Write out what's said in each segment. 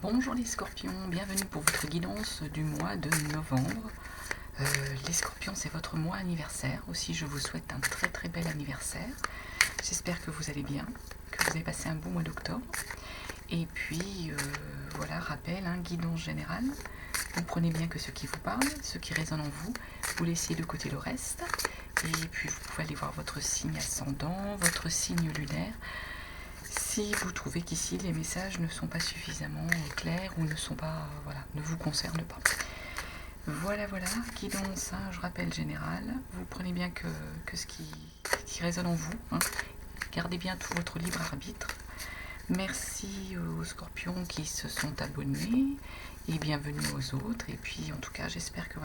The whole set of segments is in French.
Bonjour les scorpions, bienvenue pour votre guidance du mois de novembre. Les scorpions, c'est votre mois anniversaire. Aussi, je vous souhaite un très bel anniversaire. J'espère que vous allez bien, que vous avez passé un bon mois d'octobre. Et puis, voilà, rappel, guidance générale. Vous prenez bien que ce qui vous parle, ce qui résonne en vous, vous laissez de côté le reste. Et puis, vous pouvez aller voir votre signe ascendant, votre signe lunaire. Si vous trouvez qu'ici les messages ne sont pas suffisamment clairs ou ne sont pas, ne vous concernent pas. Voilà, guidance, je rappelle général. Vous prenez bien que ce qui résonne en vous. Gardez bien tout votre libre arbitre. Merci aux scorpions qui se sont abonnés et bienvenue aux autres. Et puis en tout cas, j'espère que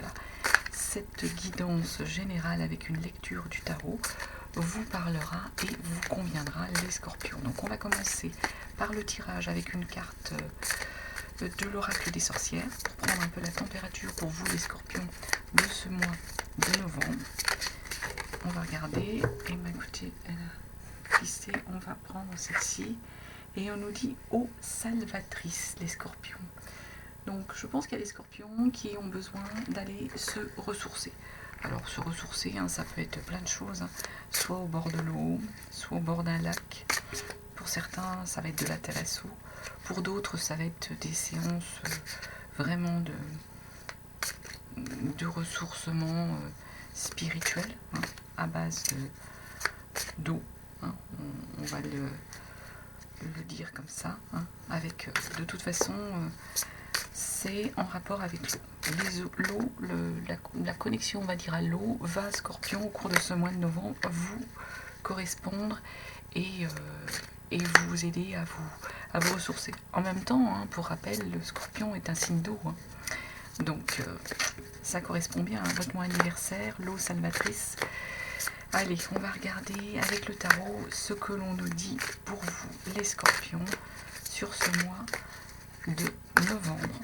cette guidance générale avec une lecture du tarot vous parlera et vous conviendra les scorpions. Donc on va commencer par le tirage avec une carte de l'oracle des sorcières pour prendre un peu la température pour vous les scorpions de ce mois de novembre. On va regarder et écoutez, on va prendre celle-ci et on nous dit ô salvatrice les scorpions. Donc je pense qu'il y a des scorpions qui ont besoin d'aller se ressourcer. Alors se ressourcer, ça peut être plein de choses, soit au bord de l'eau, soit au bord d'un lac. Pour certains, ça va être de la thalasso. Pour d'autres, ça va être des séances vraiment de ressourcement spirituel, à base d'eau. On va le dire comme ça, avec de toute façon... c'est en rapport avec l'eau. La connexion, on va dire, à l'eau va, scorpion, au cours de ce mois de novembre, vous correspondre et vous aider à vous ressourcer. En même temps, pour rappel, le scorpion est un signe d'eau. Donc, ça correspond bien à votre mois anniversaire, l'eau salvatrice. Allez, on va regarder avec le tarot ce que l'on nous dit pour vous, les scorpions, sur ce mois de novembre.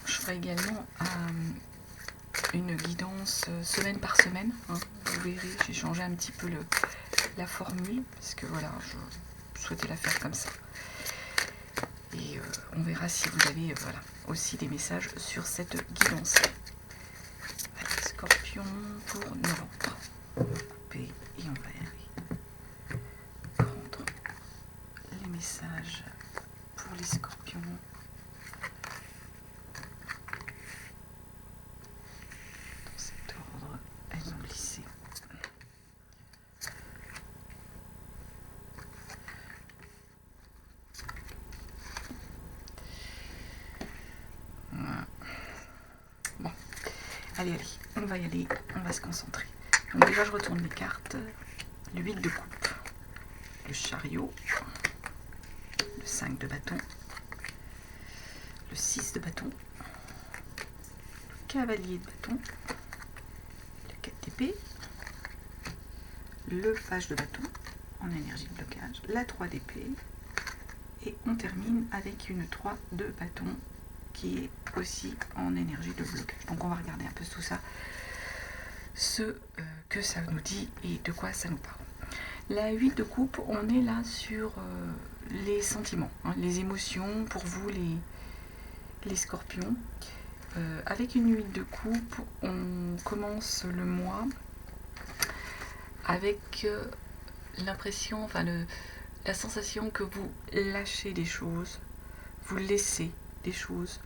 Je ferai également une guidance semaine par semaine. Vous verrez, j'ai changé un petit peu la formule parce que je souhaitais la faire comme ça. Et on verra si vous avez aussi des messages sur cette guidance. Allez, scorpion pour novembre. On va couper et on va aller prendre les messages pour les scorpions. Dans cet ordre, elles ont glissé. Voilà. Bon, allez, on va y aller, on va se concentrer. Donc déjà, je retourne les cartes. Le 8 de coupe, le chariot, le 5 de bâton, le 6 de bâton, le cavalier de bâton, le 4 d'épée, le page de bâton en énergie de blocage, la 3 d'épée, et on termine avec une 3 de bâton qui est aussi en énergie de blocage. Donc on va regarder un peu tout ça, ce que ça nous dit et de quoi ça nous parle. La 8 de coupe, on est là sur les sentiments, les émotions pour vous les scorpions. Avec une 8 de coupe, on commence le mois avec l'impression, la sensation que vous lâchez des choses, vous laissez des choses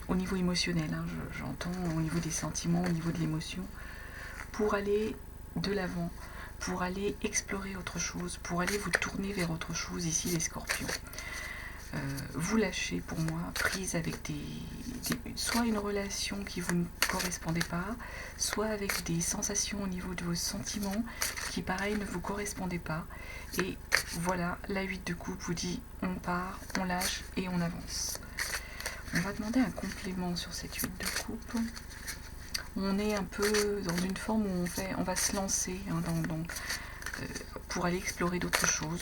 au niveau émotionnel, j'entends au niveau des sentiments, au niveau de l'émotion, pour aller de l'avant, pour aller explorer autre chose, pour aller vous tourner vers autre chose, ici les scorpions. Vous lâchez, pour moi, prise avec soit une relation qui vous ne correspondait pas, soit avec des sensations au niveau de vos sentiments qui, pareil, ne vous correspondaient pas. Et voilà, la 8 de coupe vous dit, on part, on lâche et on avance. On va demander un complément sur cette 8 de coupe. On est un peu dans une forme où on va se lancer pour aller explorer d'autres choses,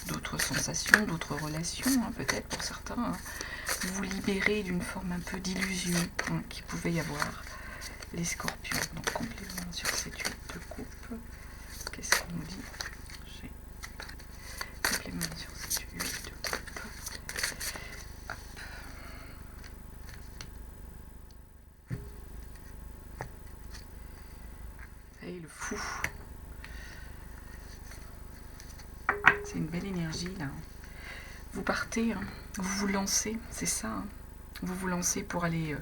d'autres sensations, d'autres relations, peut-être pour certains. Vous libérer d'une forme un peu d'illusion qui pouvait y avoir, les scorpions. Donc complément sur cette 8 de coupe. Qu'est-ce qu'on nous dit? le fou. C'est une belle énergie là. Vous partez, hein, vous vous lancez, c'est ça. Hein. Vous vous lancez pour aller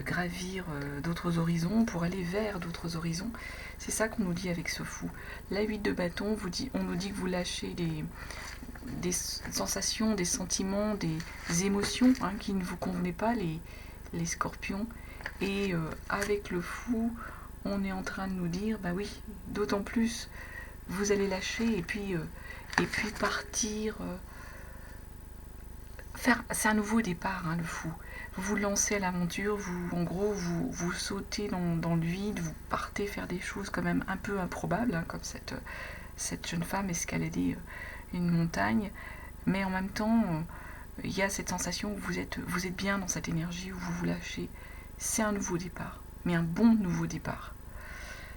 gravir d'autres horizons, pour aller vers d'autres horizons. C'est ça qu'on nous dit avec ce fou. La 8 de bâton, on nous dit que vous lâchez des sensations, des sentiments, des émotions hein, qui ne vous convenaient pas, les scorpions. Et avec le fou, on est en train de nous dire, bah oui, d'autant plus, vous allez lâcher et puis partir. C'est un nouveau départ, hein, le fou. Vous vous lancez à l'aventure, en gros, vous sautez dans le vide, vous partez faire des choses quand même un peu improbables, hein, comme cette jeune femme escalader une montagne. Mais en même temps, il y a cette sensation où vous êtes bien dans cette énergie, où vous vous lâchez. C'est un nouveau départ, mais un bon nouveau départ.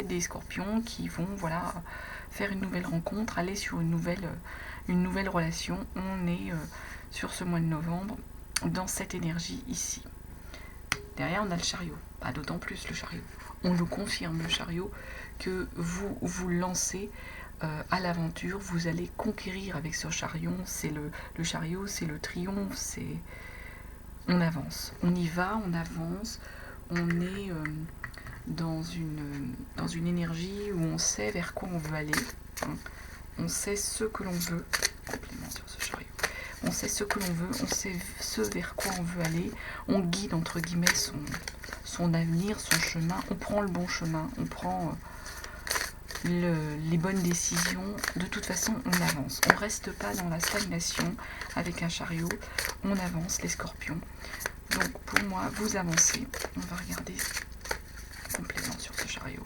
Des scorpions qui vont faire une nouvelle rencontre, aller sur une nouvelle relation. On est sur ce mois de novembre dans cette énergie ici. Derrière on a le chariot, pas d'autant plus le chariot. On nous confirme le chariot que vous vous lancez à l'aventure, vous allez conquérir avec ce chariot. C'est le chariot, c'est le triomphe, on avance, on y va, on avance, on est dans une énergie où on sait vers quoi on veut aller, hein. On sait ce que l'on veut, complément sur ce chariot, on sait ce que l'on veut, on sait ce vers quoi on veut aller, on guide entre guillemets son avenir, son chemin, on prend le bon chemin, on prend les bonnes décisions. De toute façon on avance, on ne reste pas dans la stagnation avec un chariot, on avance les scorpions. Donc pour moi vous avancez, on va regarder complément sur ce chariot.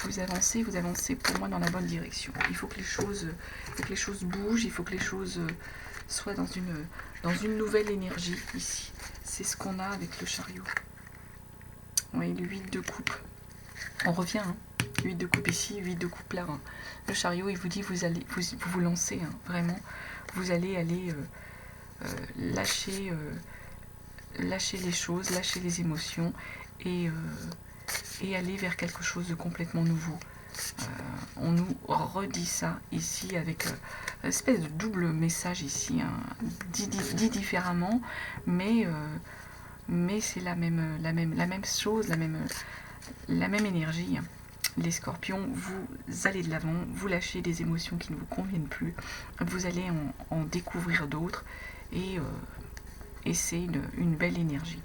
Vous avancez pour moi dans la bonne direction. Il faut que les choses bougent, il faut que les choses soient dans une nouvelle énergie ici. C'est ce qu'on a avec le chariot. Oui, le 8 de coupe. On revient, hein. 8 de coupe ici, 8 de coupe là. Hein. Le chariot, il vous dit vous vous lancez, hein, vraiment. Vous allez aller lâcher les choses, lâcher les émotions et aller vers quelque chose de complètement nouveau. On nous redit ça ici avec une espèce de double message ici, hein, dit différemment, mais c'est la même chose, la même énergie. Hein. Les scorpions, vous allez de l'avant, vous lâchez des émotions qui ne vous conviennent plus, vous allez en découvrir d'autres et c'est une belle énergie.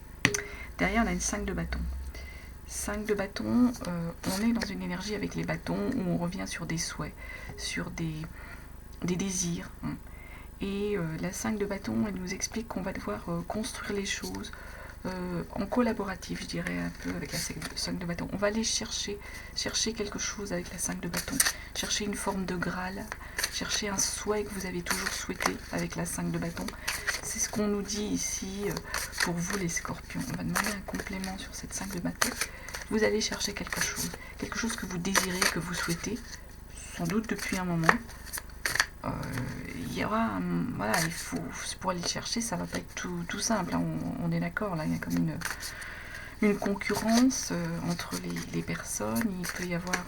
Derrière, on a une 5 de bâton. 5 de bâton, on est dans une énergie avec les bâtons où on revient sur des souhaits, sur des désirs. Hein. Et la 5 de bâton, elle nous explique qu'on va devoir construire les choses en collaboratif, je dirais un peu, avec la 5 de bâton. On va aller chercher quelque chose avec la 5 de bâton, chercher une forme de Graal, chercher un souhait que vous avez toujours souhaité avec la 5 de bâton. C'est ce qu'on nous dit ici pour vous les scorpions. On va demander un complément sur cette 5 de bâton. Vous allez chercher quelque chose que vous désirez, que vous souhaitez, sans doute depuis un moment. Il y aura il faut pour aller le chercher, ça va pas être tout simple, hein, on est d'accord, là il y a comme une concurrence entre les personnes, il peut y avoir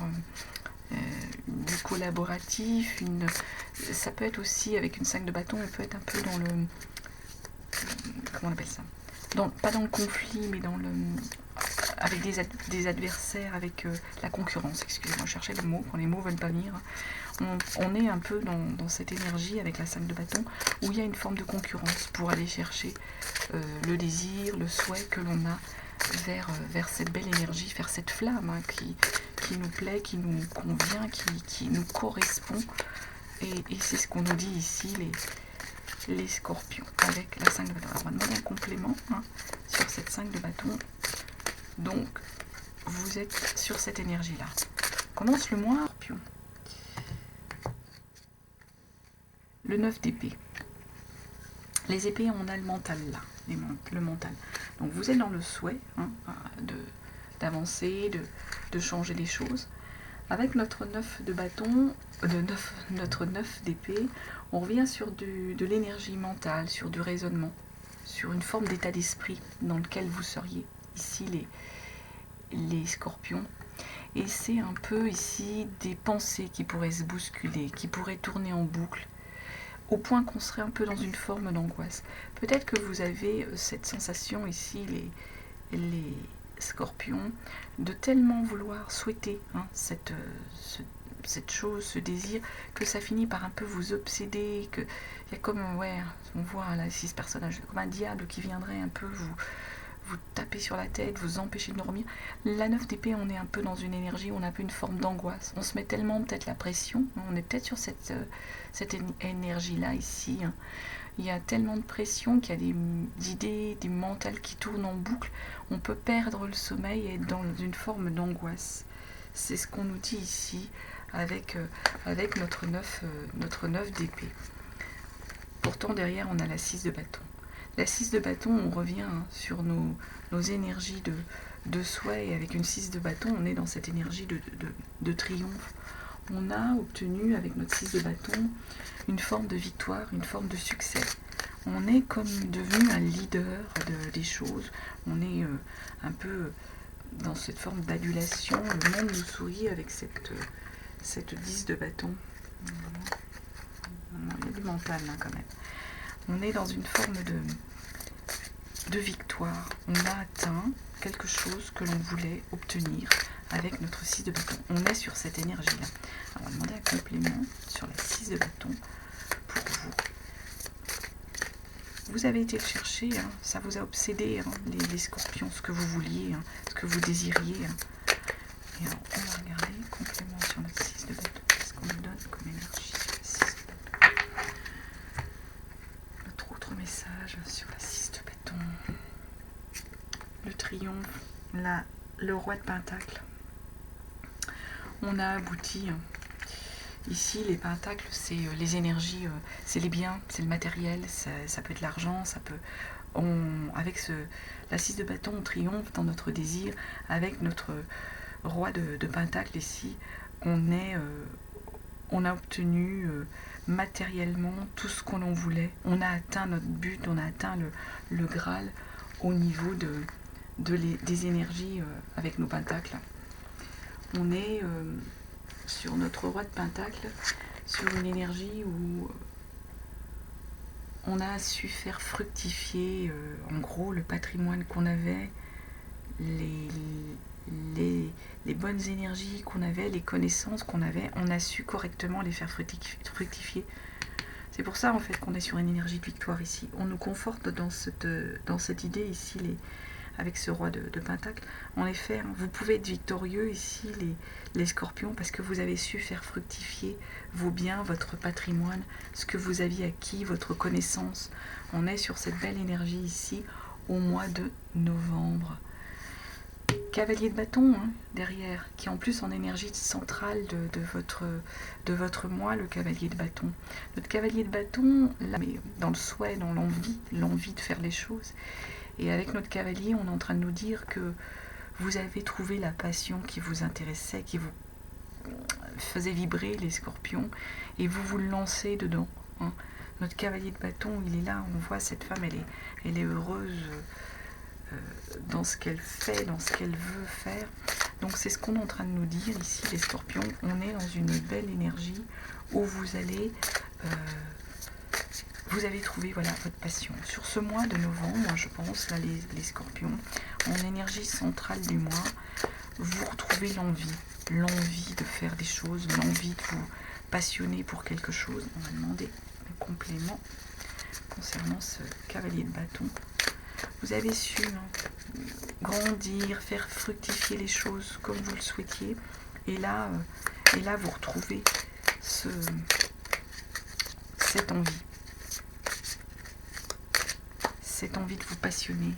du collaboratif, ça peut être aussi avec une 5 de bâton, on peut être un peu dans le, comment on appelle ça, pas dans le conflit, mais avec des adversaires, avec la concurrence, excusez-moi, je cherchais le mot, quand les mots veulent pas venir. On est un peu dans cette énergie avec la 5 de bâton où il y a une forme de concurrence pour aller chercher le désir, le souhait que l'on a vers cette belle énergie, vers cette flamme, hein, qui nous plaît, qui nous convient, qui nous correspond. Et c'est ce qu'on nous dit ici, les scorpions, avec la 5 de bâton. Alors on va demander un complément, hein, sur cette 5 de bâton. Donc, vous êtes sur cette énergie-là. Commence le mois, scorpion. Le 9 d'épée. Les épées, on a le mental là, le mental. Donc vous êtes dans le souhait, hein, d'avancer, de changer les choses. Avec notre 9 de bâton, notre 9 d'épée, on revient sur de l'énergie mentale, sur du raisonnement, sur une forme d'état d'esprit dans lequel vous seriez ici les scorpions. Et c'est un peu ici des pensées qui pourraient se bousculer, qui pourraient tourner en boucle, au point qu'on serait un peu dans une forme d'angoisse. Peut-être que vous avez cette sensation ici, les scorpions, de tellement vouloir souhaiter cette chose, ce désir, que ça finit par un peu vous obséder, que il y a comme, ouais, on voit là 6 personnages, comme un diable qui viendrait un peu vous taper sur la tête, vous empêcher de dormir. La 9 d'épée, on est un peu dans une énergie, on a un peu une forme d'angoisse. On se met tellement peut-être la pression, on est peut-être sur cette énergie-là ici. Il y a tellement de pression qu'il y a des idées, des mentales qui tournent en boucle. On peut perdre le sommeil et être dans une forme d'angoisse. C'est ce qu'on nous dit ici avec notre 9 d'épée. Pourtant, derrière, on a la 6 de bâton. La 6 de bâton, on revient sur nos énergies de souhait, et avec une 6 de bâton, on est dans cette énergie de triomphe. On a obtenu, avec notre 6 de bâton, une forme de victoire, une forme de succès. On est comme devenu un leader des choses. On est un peu dans cette forme d'adulation. Le monde nous sourit avec cette 10 de bâton. Il y a du mental là, quand même. On est dans une forme de victoire. On a atteint quelque chose que l'on voulait obtenir avec notre 6 de bâton. On est sur cette énergie-là. On va demander un complément sur la 6 de bâton pour vous. Vous avez été le chercher, ça vous a obsédé, les scorpions, ce que vous vouliez, ce que vous désiriez. Et alors, on va regarder complément sur notre 6 de bâton. Qu'est-ce qu'on nous donne comme énergie sur la 6 de bâton? Notre autre message sur la 6 de bâton. Le triomphe, le roi de pentacle. On a abouti. Ici, les pentacles, c'est les énergies, c'est les biens, c'est le matériel, ça peut être l'argent, ça peut... avec la 6 de bâton, on triomphe dans notre désir. Avec notre roi de pentacle ici, on a obtenu matériellement tout ce qu'on en voulait. On a atteint notre but, on a atteint le Graal au niveau des énergies avec nos pentacles. On est sur notre roi de pentacle, sur une énergie où on a su faire fructifier en gros le patrimoine qu'on avait, les bonnes énergies qu'on avait, les connaissances qu'on avait, on a su correctement les faire fructifier. C'est pour ça en fait qu'on est sur une énergie de victoire ici. On nous conforte dans cette idée ici, avec ce roi de pentacle. En effet, vous pouvez être victorieux ici, les scorpions, parce que vous avez su faire fructifier vos biens, votre patrimoine, ce que vous aviez acquis, votre connaissance. On est sur cette belle énergie ici, au mois de novembre. Cavalier de bâton, derrière, qui est en plus en énergie centrale de votre mois, le cavalier de bâton. Notre cavalier de bâton, là, mais dans le souhait, dans l'envie de faire les choses. Et avec notre cavalier, on est en train de nous dire que vous avez trouvé la passion qui vous intéressait, qui vous faisait vibrer, les scorpions, et vous lancez dedans. Notre cavalier de bâton, il est là, on voit cette femme, elle est heureuse dans ce qu'elle fait, dans ce qu'elle veut faire. Donc c'est ce qu'on est en train de nous dire ici, les scorpions. On est dans une belle énergie où vous allez... vous avez trouvé voilà, votre passion. Sur ce mois de novembre, je pense, là, les scorpions, en énergie centrale du mois, vous retrouvez l'envie de faire des choses, l'envie de vous passionner pour quelque chose. On va demander un complément concernant ce cavalier de bâton. Vous avez su grandir, faire fructifier les choses comme vous le souhaitiez. Et là vous retrouvez cette envie. Cette envie de vous passionner.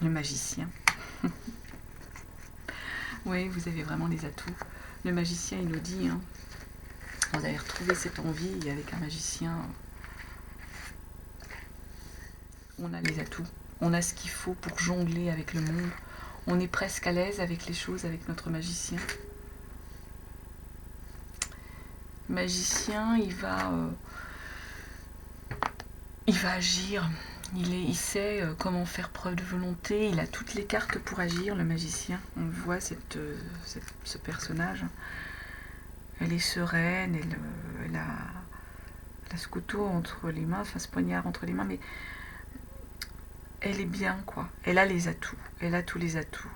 Le magicien. Oui, vous avez vraiment les atouts. Le magicien, il nous dit, vous avez retrouvé cette envie, et avec un magicien, on a les atouts. On a ce qu'il faut pour jongler avec le monde. On est presque à l'aise avec les choses, avec notre magicien. Magicien, il va agir Il sait comment faire preuve de volonté, il a toutes les cartes pour agir, le magicien. On voit ce personnage. Elle est sereine, elle a ce couteau entre les mains, enfin ce poignard entre les mains, mais elle est bien, quoi. Elle a les atouts, elle a tous les atouts.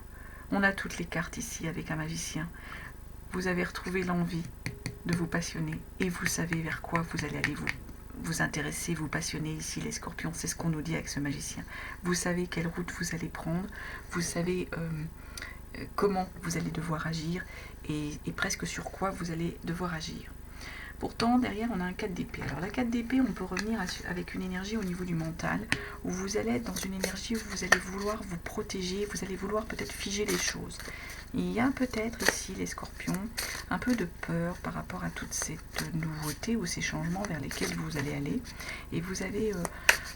On a toutes les cartes ici avec un magicien. Vous avez retrouvé l'envie de vous passionner et vous savez vers quoi vous allez aller vous intéresser, vous passionner ici les scorpions, c'est ce qu'on nous dit avec ce magicien. Vous savez quelle route vous allez prendre, vous savez comment vous allez devoir agir et presque sur quoi vous allez devoir agir. Pourtant, derrière, on a un 4 d'épée. Alors, la 4 d'épée, on peut revenir avec une énergie au niveau du mental, où vous allez être dans une énergie où vous allez vouloir vous protéger, vous allez vouloir peut-être figer les choses. Il y a peut-être ici, les scorpions, un peu de peur par rapport à toute cette nouveauté ou ces changements vers lesquels vous allez aller. Et vous avez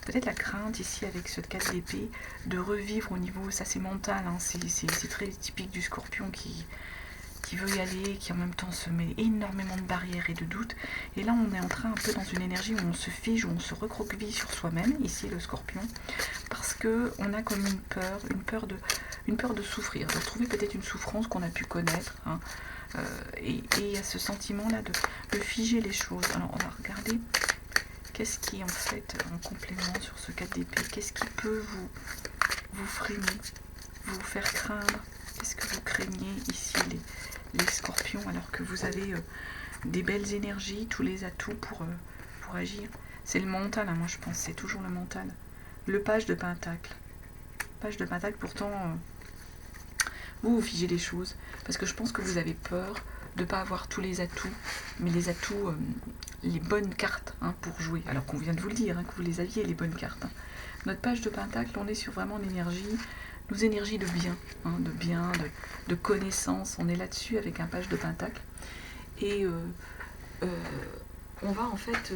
peut-être la crainte ici, avec ce 4 d'épée, de revivre au niveau, ça c'est mental, hein, c'est très typique du scorpion qui veut y aller, qui en même temps se met énormément de barrières et de doutes. Et là, on est en train un peu dans une énergie où on se fige, où on se recroqueville sur soi-même, ici le scorpion, parce qu'on a comme une peur de souffrir, de retrouver peut-être une souffrance qu'on a pu connaître. Hein, et il y a ce sentiment-là de figer les choses. Alors, on va regarder qu'est-ce qui est en fait en complément sur ce 4 d'épée. Qu'est-ce qui peut vous freiner, vous faire craindre? Qu'est-ce que vous craignez ici, les scorpions, alors que vous avez des belles énergies, tous les atouts pour agir? C'est le mental, hein, moi je pense, c'est toujours le mental. Le page de pentacle. Page de pentacle, pourtant, vous figez les choses, parce que je pense que vous avez peur de ne pas avoir tous les atouts, mais les atouts, les bonnes cartes hein, pour jouer, alors qu'on vient de vous le dire, hein, que vous les aviez, les bonnes cartes. Hein. Notre page de pentacle, on est sur vraiment l'énergie, nos énergies de bien, hein, de connaissance, on est là-dessus avec un page de pentacle. Et on va en fait,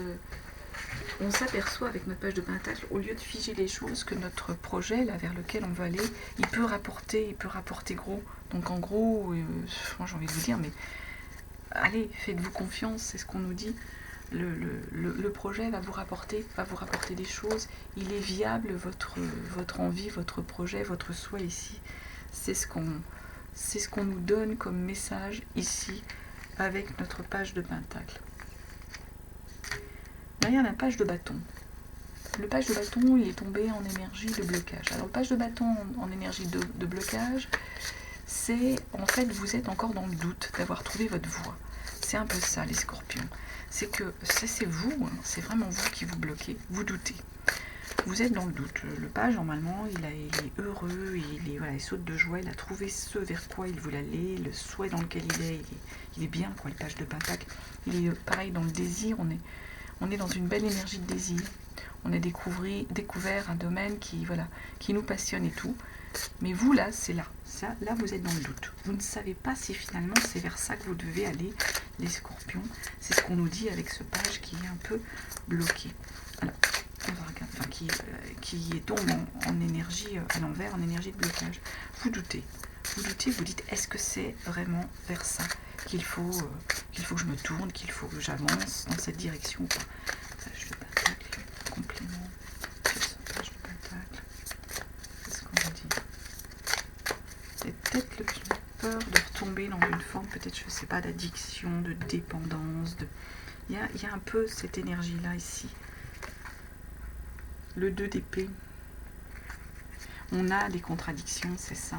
on s'aperçoit avec notre page de pentacle, au lieu de figer les choses, que notre projet, là vers lequel on veut aller, il peut rapporter gros. Donc en gros, moi j'ai envie de vous dire, mais allez, faites-vous confiance, c'est ce qu'on nous dit. Le projet va vous rapporter des choses. Il est viable, votre envie, votre projet, votre souhait ici. C'est ce qu'on nous donne comme message ici avec notre page de pentacle. Derrière la page de bâton. Le page de bâton, il est tombé en énergie de blocage. Alors le page de bâton en énergie de blocage, c'est en fait vous êtes encore dans le doute d'avoir trouvé votre voie. C'est un peu ça les scorpions. C'est que c'est vous, hein, c'est vraiment vous qui vous bloquez, vous doutez. Vous êtes dans le doute. Le page, normalement, il est heureux, il saute de joie, il a trouvé ce vers quoi il voulait aller, le souhait dans lequel il est bien, quoi, le page de pentacle. Il est pareil dans le désir, on est dans une belle énergie de désir. On a découvert un domaine qui nous passionne et tout. Mais vous, là, c'est là. Là, vous êtes dans le doute. Vous ne savez pas si finalement c'est vers ça que vous devez aller, les scorpions. C'est ce qu'on nous dit avec ce page qui est un peu bloqué. Alors, on va regarder, qui tombe en énergie à l'envers, en énergie de blocage. Vous doutez, vous dites, est-ce que c'est vraiment vers ça qu'il faut que je me tourne, qu'il faut que j'avance dans cette direction ou pas? Page de pentacle, complément, page de pentacle. Qu'est-ce qu'on nous dit? C'est peut-être le peur de retomber dans une forme, peut-être, je ne sais pas, d'addiction, de dépendance. Il y a un peu cette énergie-là ici. Le 2 d'épée. On a des contradictions, c'est ça.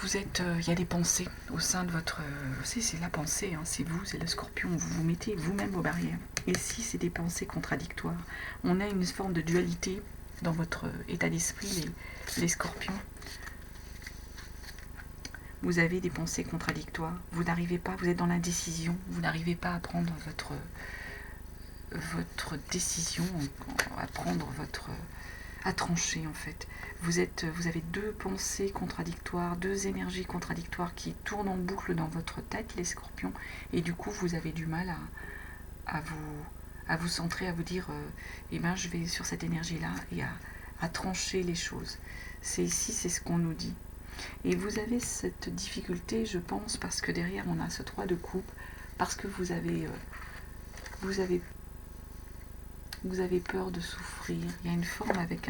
Vous êtes, il y a des pensées au sein de votre... c'est la pensée, hein, c'est vous, c'est le scorpion. Vous mettez vous-même vos barrières. Et si c'est des pensées contradictoires, on a une forme de dualité dans votre état d'esprit, les scorpions. Vous avez des pensées contradictoires. Vous n'arrivez pas, vous êtes dans l'indécision. Vous n'arrivez pas à prendre votre décision, à trancher en fait. Vous avez deux pensées contradictoires, deux énergies contradictoires qui tournent en boucle dans votre tête, les scorpions, et du coup vous avez du mal à vous centrer, à vous dire je vais sur cette énergie-là et à trancher les choses. C'est ici, c'est ce qu'on nous dit. Et vous avez cette difficulté, je pense, parce que derrière on a ce 3 de coupe, parce que vous avez Vous avez peur de souffrir. Il y a une forme avec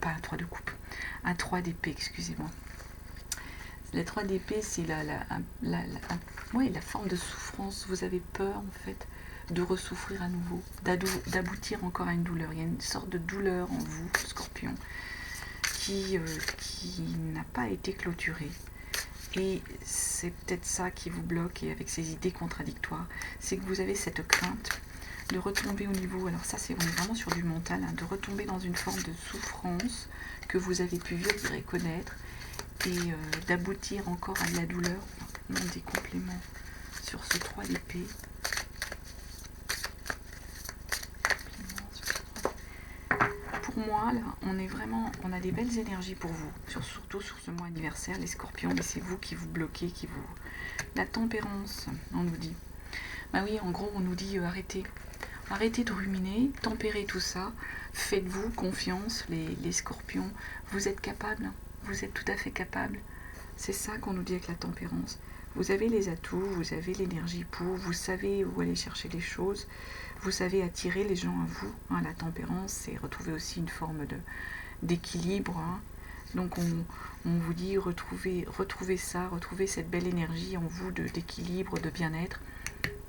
pas un 3 de coupe, un 3 d'épée, excusez-moi. La 3 d'épée, c'est la forme de souffrance. Vous avez peur, en fait, de ressouffrir à nouveau, d'aboutir encore à une douleur. Il y a une sorte de douleur en vous, Scorpion, qui n'a pas été clôturée. Et c'est peut-être ça qui vous bloque, et avec ces idées contradictoires, c'est que vous avez cette crainte de retomber au niveau, alors ça on est vraiment sur du mental, hein, de retomber dans une forme de souffrance que vous avez pu vivre et connaître, et d'aboutir encore à de la douleur. Non, des compléments sur ce 3 d'épée. Pour moi, là, on a des belles énergies pour vous, surtout sur ce mois anniversaire, les Scorpions, mais c'est vous qui vous bloquez, La tempérance, on nous dit. Bah oui, en gros, on nous dit arrêtez de ruminer, tempérez tout ça, faites-vous confiance, les Scorpions, vous êtes capables, vous êtes tout à fait capables. C'est ça qu'on nous dit avec la tempérance. Vous avez les atouts, vous avez l'énergie pour, vous savez où aller chercher les choses, vous savez attirer les gens à vous. Hein, la tempérance, c'est retrouver aussi une forme d'équilibre. Hein. Donc on vous dit retrouvez ça, retrouvez cette belle énergie en vous d'équilibre, de bien-être,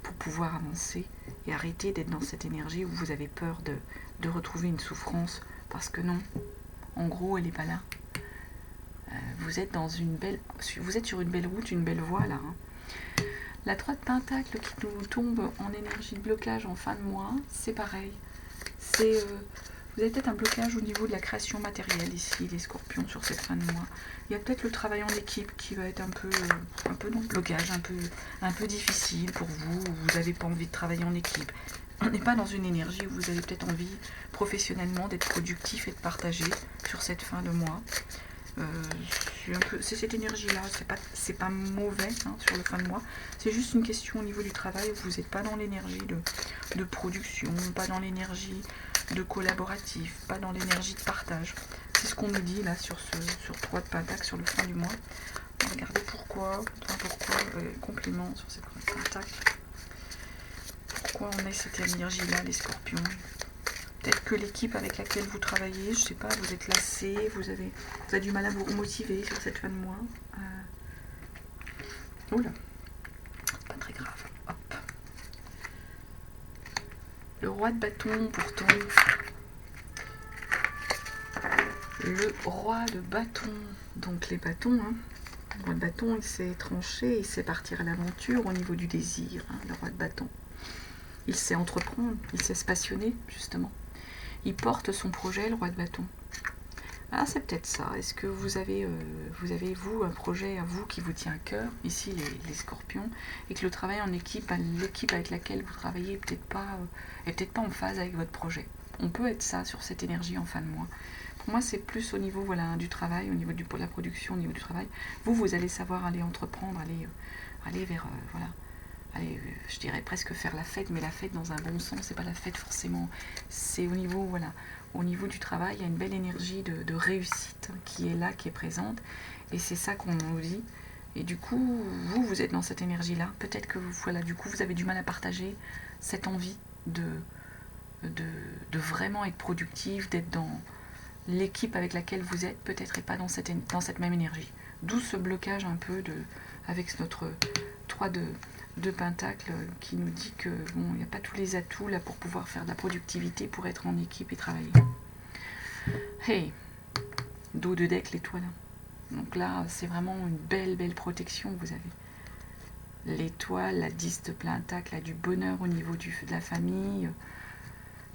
pour pouvoir avancer et arrêter d'être dans cette énergie où vous avez peur de retrouver une souffrance, parce que non, en gros, elle n'est pas là. Vous êtes sur une belle route, une belle voie là. Hein. La 3 de Pentacle qui nous tombe en énergie de blocage en fin de mois, c'est pareil. Vous avez peut-être un blocage au niveau de la création matérielle ici, les Scorpions, sur cette fin de mois. Il y a peut-être le travail en équipe qui va être un peu dans le blocage, un peu difficile pour vous. Vous n'avez pas envie de travailler en équipe. On n'est pas dans une énergie où vous avez peut-être envie professionnellement d'être productif et de partager sur cette fin de mois. C'est cette énergie-là, c'est pas mauvais hein, sur le fin de mois. C'est juste une question au niveau du travail où vous n'êtes pas dans l'énergie de production, pas dans l'énergie de collaboratif, pas dans l'énergie de partage. C'est ce qu'on nous dit là sur 3 de Pentacle sur le fin du mois. Regardez pourquoi complément sur cette 3 de Pentacle. Pourquoi on a cette énergie-là, les Scorpions? Peut-être que l'équipe avec laquelle vous travaillez, je sais pas, vous êtes lassé, vous avez du mal à vous motiver sur cette fin de mois. Oula, pas très grave. Hop. Le roi de bâton, pourtant. Le roi de bâton. Donc les bâtons, hein. Le roi de bâton, il sait trancher, il sait partir à l'aventure au niveau du désir, hein, le roi de bâton. Il sait entreprendre, il sait se passionner, justement. Il porte son projet, le roi de bâton. Ah, c'est peut-être ça. Est-ce que vous avez, un projet à vous qui vous tient à cœur, ici les Scorpions, et que le travail en équipe, l'équipe avec laquelle vous travaillez est peut-être pas en phase avec votre projet. On peut être ça sur cette énergie en fin de mois. Pour moi, c'est plus au niveau du travail, au niveau de la production, au niveau du travail. Vous allez savoir aller entreprendre, aller vers... Allez, je dirais presque faire la fête, mais la fête dans un bon sens, c'est pas la fête forcément. C'est au niveau du travail, il y a une belle énergie de réussite qui est là, qui est présente, et c'est ça qu'on nous dit. Et du coup, vous êtes dans cette énergie-là. Peut-être que du coup, vous avez du mal à partager cette envie de vraiment être productif, d'être dans l'équipe avec laquelle vous êtes, peut-être, et pas dans cette même énergie. D'où ce blocage un peu avec notre 3 de Pentacle qui nous dit que il n'y a pas tous les atouts là pour pouvoir faire de la productivité, pour être en équipe et travailler. Hey, dos de deck, l'étoile. Donc là, c'est vraiment une belle protection que vous avez. L'étoile, la 10 de Pentacle, là, du bonheur au niveau de la famille.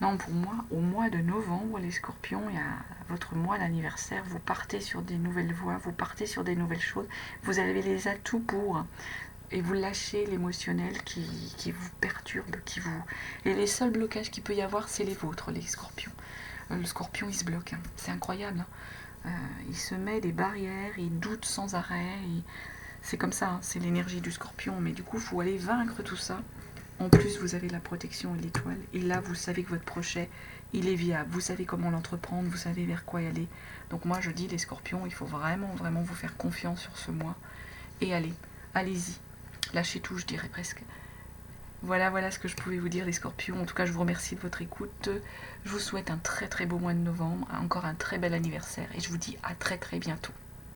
Non, pour moi, au mois de novembre, les Scorpions, il y a votre mois d'anniversaire, vous partez sur des nouvelles voies, vous partez sur des nouvelles choses, vous avez les atouts pour... Et vous lâchez l'émotionnel qui vous perturbe, Et les seuls blocages qu'il peut y avoir, c'est les vôtres, les Scorpions. Le Scorpion, il se bloque. Hein. C'est incroyable. Hein. Il se met des barrières, il doute sans arrêt. C'est comme ça, hein. C'est l'énergie du Scorpion. Mais du coup, il faut aller vaincre tout ça. En plus, vous avez la protection et l'étoile. Et là, vous savez que votre projet, il est viable. Vous savez comment l'entreprendre, vous savez vers quoi y aller. Donc moi, je dis, les Scorpions, il faut vraiment vous faire confiance sur ce mois. Et allez-y. Lâchez tout, je dirais presque. Voilà ce que je pouvais vous dire les Scorpions. En tout cas, je vous remercie de votre écoute. Je vous souhaite un très beau mois de novembre, encore un très bel anniversaire et je vous dis à très bientôt.